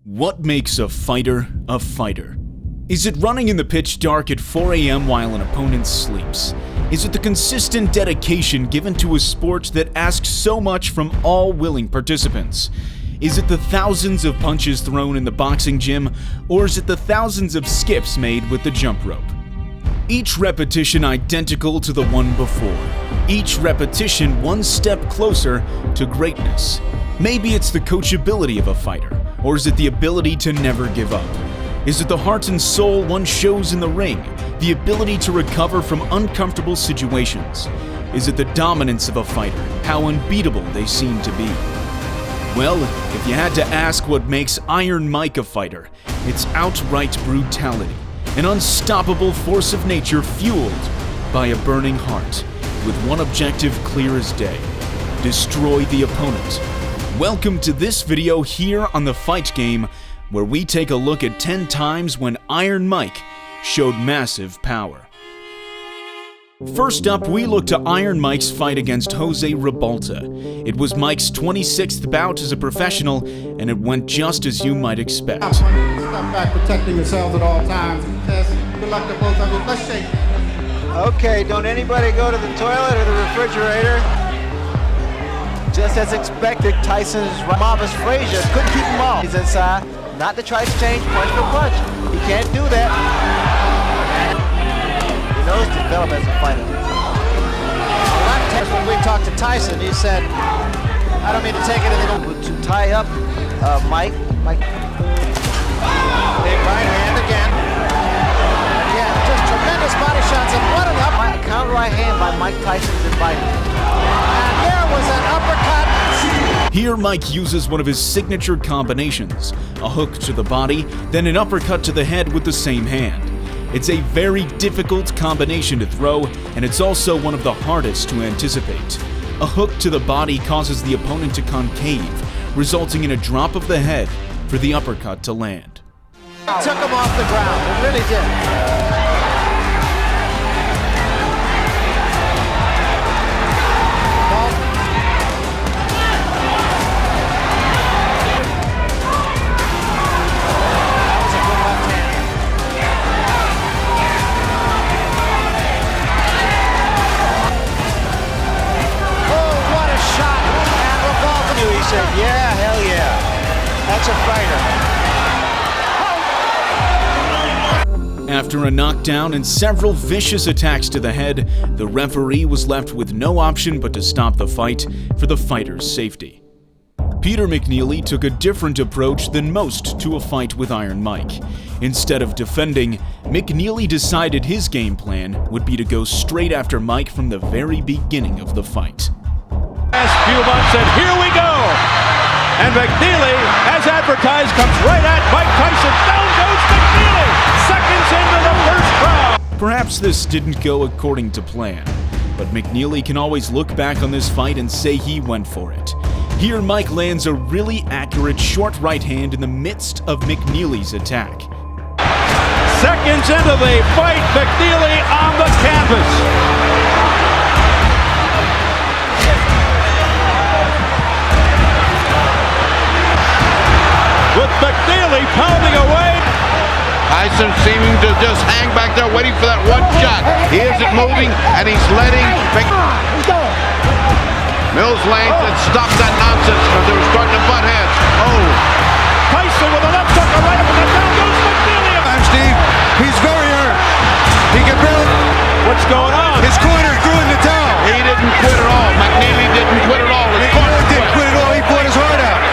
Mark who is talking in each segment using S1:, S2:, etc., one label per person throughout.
S1: What makes a fighter a fighter? Is it running in the pitch dark at 4 a.m. while an opponent sleeps? Is it the consistent dedication given to a sport that asks so much from all willing participants? Is it the thousands of punches thrown in the boxing gym, or is it the thousands of skips made with the jump rope? Each repetition identical to the one before. Each repetition one step closer to greatness. Maybe it's the coachability of a fighter, or is it the ability to never give up? Is it the heart and soul one shows in the ring, the ability to recover from uncomfortable situations? Is it the dominance of a fighter, how unbeatable they seem to be? Well, if you had to ask what makes Iron Mike a fighter, it's outright brutality, an unstoppable force of nature fueled by a burning heart, with one objective clear as day: destroy the opponent. Welcome to this video here on The Fight Game, where we take a look at 10 times when Iron Mike showed massive power. First up, we look to Iron Mike's fight against Jose Rebalta. It was Mike's 26th bout as a professional, and it went just as you might expect.
S2: Step back, protecting yourselves at all times. Good luck to both of you. Let's shake.
S3: Okay, don't anybody go to the toilet or the refrigerator. Just as expected, Tyson's Marvis Frazier couldn't keep him off. He's inside, not to try to change punch for punch. He can't do that. He knows to develop as a fighter. When we talked to Tyson, he said, I don't mean to take anything to tie up Mike. Big right hand again. Yeah, just tremendous body shots and what an up. Counter right hand by Mike Tyson's invited. And there was an uppercut.
S1: Here Mike uses one of his signature combinations, a hook to the body, then an uppercut to the head with the same hand. It's a very difficult combination to throw, and it's also one of the hardest to anticipate. A hook to the body causes the opponent to concave, resulting in a drop of the head for the uppercut to land.
S3: Took him off the ground, it really did. Yeah, hell yeah. That's a fighter.
S1: After a knockdown and several vicious attacks to the head, the referee was left with no option but to stop the fight for the fighter's safety. Peter McNeely took a different approach than most to a fight with Iron Mike. Instead of defending, McNeely decided his game plan would be to go straight after Mike from the very beginning of the fight.
S4: Last few months, and here we go! And McNeely, as advertised, comes right at Mike Tyson. Down goes McNeely! Seconds into the first round!
S1: Perhaps this didn't go according to plan, but McNeely can always look back on this fight and say he went for it. Here Mike lands a really accurate short right hand in the midst of McNeely's attack.
S4: Seconds into the fight, McNeely on the canvas. With McNeely pounding away.
S5: Tyson seeming to just hang back there waiting for that one shot. He isn't moving, and he's letting Mills Lane and stop that nonsense because they were starting to butt heads. Oh.
S4: Tyson with a left hook, a right up, and down goes McNeely.
S6: Steve, he's very hurt. He can barely...
S4: What's going on?
S6: His corner threw in the towel.
S5: He didn't quit at all. McNeely didn't quit at all.
S6: He really didn't quit at all. He fought his heart out.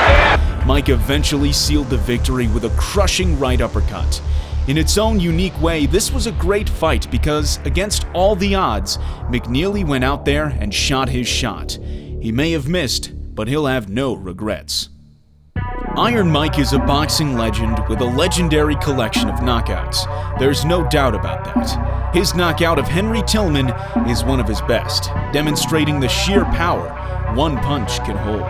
S1: Mike eventually sealed the victory with a crushing right uppercut. In its own unique way, this was a great fight because, against all the odds, McNeely went out there and shot his shot. He may have missed, but he'll have no regrets. Iron Mike is a boxing legend with a legendary collection of knockouts. There's no doubt about that. His knockout of Henry Tillman is one of his best, demonstrating the sheer power one punch can hold.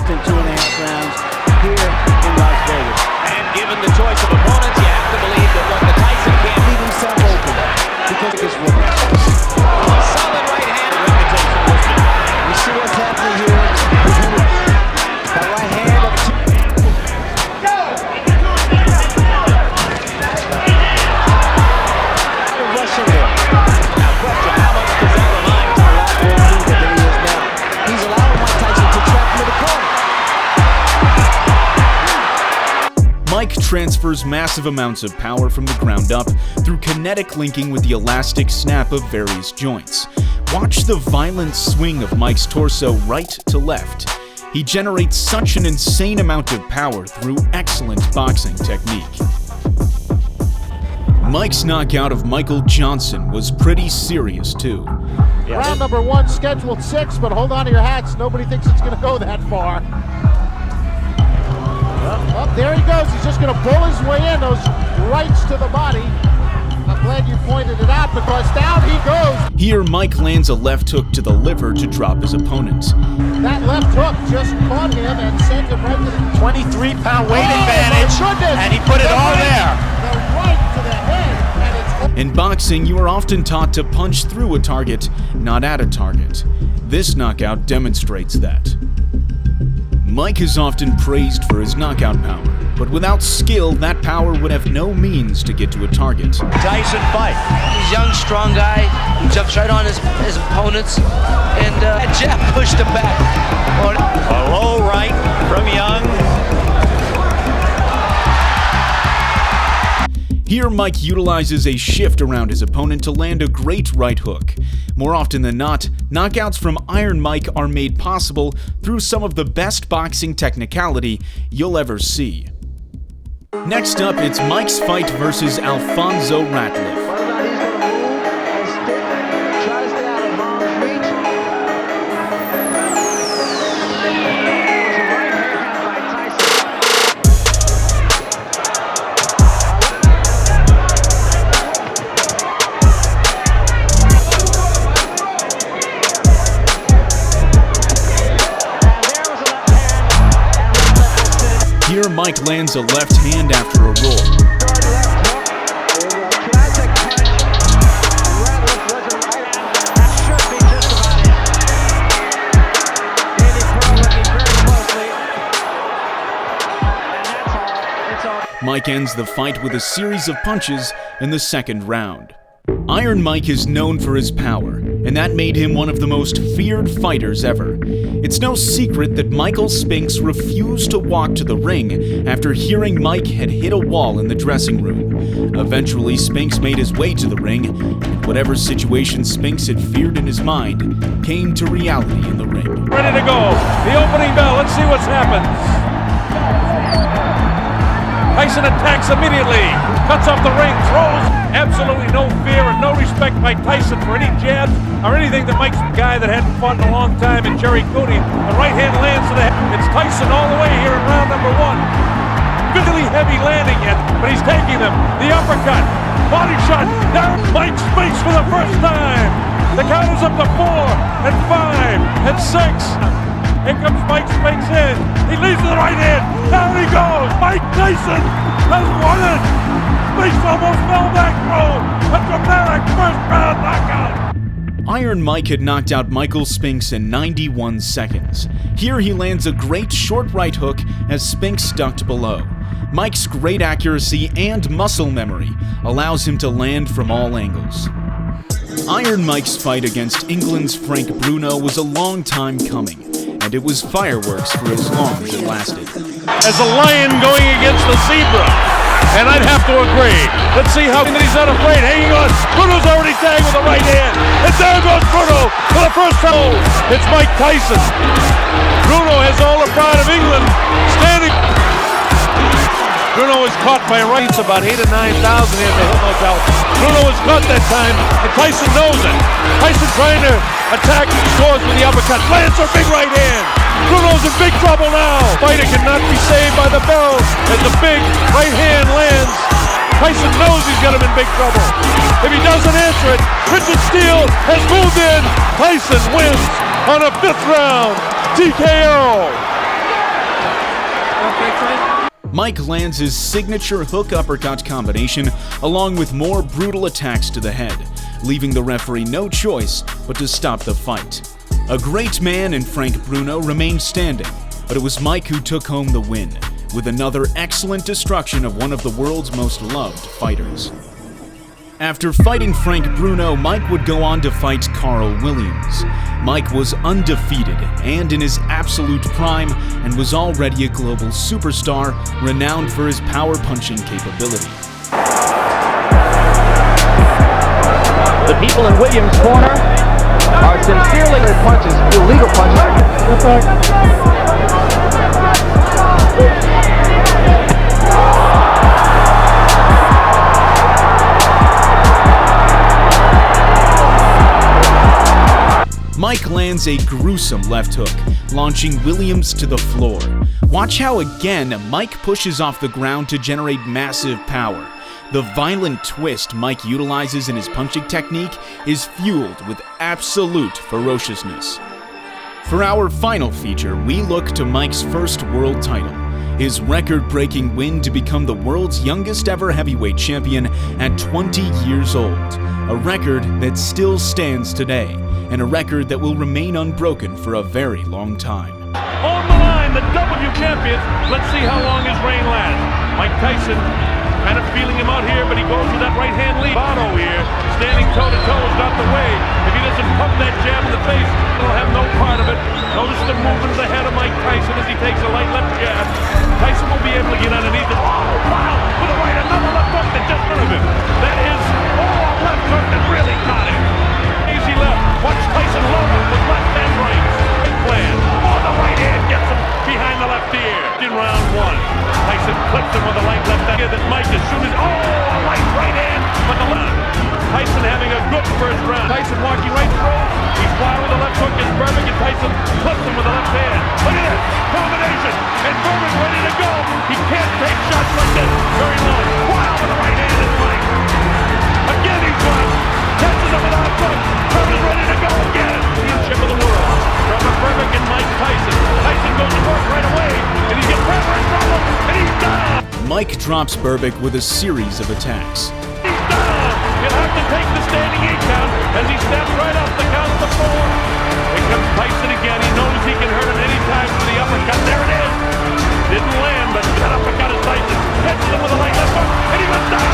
S3: In 2.5 rounds here in Las Vegas.
S7: And given the choice of opponents, you have to believe that what the Tyson can't
S3: Leave himself open because of his woman.
S7: solid right hand reputation was
S3: You see what's happening here with Henry. That right hand up to...
S1: transfers massive amounts of power from the ground up through kinetic linking with the elastic snap of various joints. Watch the violent swing of Mike's torso right to left. He generates such an insane amount of power through excellent boxing technique. Mike's knockout of Michael Johnson was pretty serious too.
S2: Round number 1, scheduled 6, but hold on to your hats. Nobody thinks it's going to go that far. Up there he goes. He's just going to bull his way in. Those rights to the body. I'm glad you pointed it out because down he goes.
S1: Here, Mike lands a left hook to the liver to drop his opponent.
S2: That left hook just caught him and sent him right to the
S3: 23-pound weight advantage, and he put it all there.
S2: The right to the head, and it's
S1: In boxing, you are often taught to punch through a target, not at a target. This knockout demonstrates that. Mike is often praised for his knockout power, but without skill, that power would have no means to get to a target.
S7: Tyson fight.
S8: He's a young, strong guy who jumps right on his opponents, and that jab pushed him back.
S4: A low right from Young.
S1: Here, Mike utilizes a shift around his opponent to land a great right hook. More often than not, knockouts from Iron Mike are made possible through some of the best boxing technicality you'll ever see. Next up, it's Mike's fight versus Alfonso Ratliff. Here, Mike lands a left hand after a roll. Mike ends the fight with a series of punches in the second round. Iron Mike is known for his power, and that made him one of the most feared fighters ever. It's no secret that Michael Spinks refused to walk to the ring after hearing Mike had hit a wall in the dressing room. Eventually, Spinks made his way to the ring, and whatever situation Spinks had feared in his mind came to reality in the ring.
S4: Ready to go. The opening bell. Let's see what's happened. Tyson attacks immediately. Cuts off the ring. Throws. Absolutely no fear and no respect by Tyson for any jabs or anything that Mike's a guy that hadn't fought in a long time in Jerry Cooney. The right hand lands to the head. It's Tyson all the way here in round number 1. Really heavy landing yet, but he's taking them. The uppercut. Body shot. Down Mike Spinks for the first time. The count is up to 4 and 5 and 6. Here comes Mike Spinks in. He leads with the right hand. Down he goes. Mike Tyson has won it. Spinks almost fell back through. A dramatic first round knockout.
S1: Iron Mike had knocked out Michael Spinks in 91 seconds. Here he lands a great short right hook as Spinks ducked below. Mike's great accuracy and muscle memory allows him to land from all angles. Iron Mike's fight against England's Frank Bruno was a long time coming, and it was fireworks for as long as it lasted.
S4: As a lion going against the zebra, and I'd have to agree. Let's see how he's not afraid. Hanging on. Bruno's already tagged with the right hand, and there goes Bruno for the first time. It's Mike Tyson. Bruno has all the pride of England standing. Bruno was caught by rights about 8,000 to 9,000 in the Hill Motel. Bruno was caught that time, and Tyson knows it. Tyson trying to attack and scores with the uppercut. Lands a big right hand. Bruno's in big trouble now. Fighter cannot be saved by the bell as the big right hand lands. Tyson knows he's got him in big trouble. If he doesn't answer it, Richard Steele has moved in. Tyson wins on a 5th round TKO.
S1: Mike lands his signature hook-uppercut combination along with more brutal attacks to the head, leaving the referee no choice but to stop the fight. A great man in Frank Bruno remained standing, but it was Mike who took home the win, with another excellent destruction of one of the world's most loved fighters. After fighting Frank Bruno, Mike would go on to fight Carl Williams. Mike was undefeated and in his absolute prime and was already a global superstar renowned for his power punching capability.
S7: The people in Williams' corner are sincerely punches, illegal punches.
S1: Mike lands a gruesome left hook, launching Williams to the floor. Watch how again Mike pushes off the ground to generate massive power. The violent twist Mike utilizes in his punching technique is fueled with absolute ferociousness. For our final feature, we look to Mike's first world title, his record-breaking win to become the world's youngest ever heavyweight champion at 20 years old, a record that still stands today, and a record that will remain unbroken for a very long time.
S4: On the line, the W champion. Let's see how long his reign lasts. Mike Tyson kind of feeling him out here, but he goes with that right hand lead. Bruno here, standing toe-to-toe is not the way. If he doesn't pump that jab in the face, he'll have no part of it. Notice the movement of the head of Mike Tyson as he takes a light left jab. Tyson will be able to get underneath it. Oh, wow! With a right, another left hook that just none of him. That is, a left hook that really caught him. Easy left. Watch Tyson load up with left and right. Big plan. Oh, the right hand gets him behind the left ear. In round one, Tyson clips him with a light left ear that Mike as soon as, a light right hand with the left. Tyson having a good first round. Tyson walking right through. He's wild with the left hook as Berbick, and Tyson clips him with the left hand. Look at this combination. And Berbick ready to go. He can't take shots like this very long. Wild with the right hand is Mike. Again he's wild. Catches him with a left hook. Berbick ready to go again. Championship of the world. Trevor Berbick and Mike Tyson. Tyson goes to work right away. And he gets Trevor in trouble. And he's down.
S1: Mike drops Berbick with a series of attacks.
S4: He's down. He'll have to take the standing 8 count as he steps right up the count to 4. Here comes Tyson again. He knows he can hurt him any time for the uppercut. There it is. Didn't land, but that uppercut is Tyson. Catches him with a light left hook. And he goes down.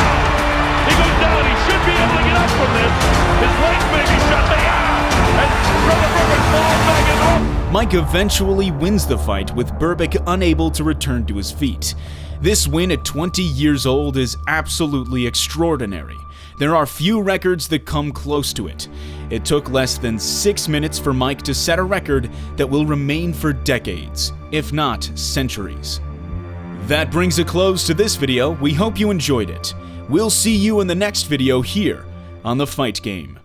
S4: He goes down. He should be able to get up from this. His legs may be shut. They are. And Trevor Berbick falls back and off.
S1: Mike eventually wins the fight with Berbick unable to return to his feet. This win at 20 years old is absolutely extraordinary. There are few records that come close to it. It took less than 6 minutes for Mike to set a record that will remain for decades, if not centuries. That brings a close to this video. We hope you enjoyed it. We'll see you in the next video here on The Fight Game.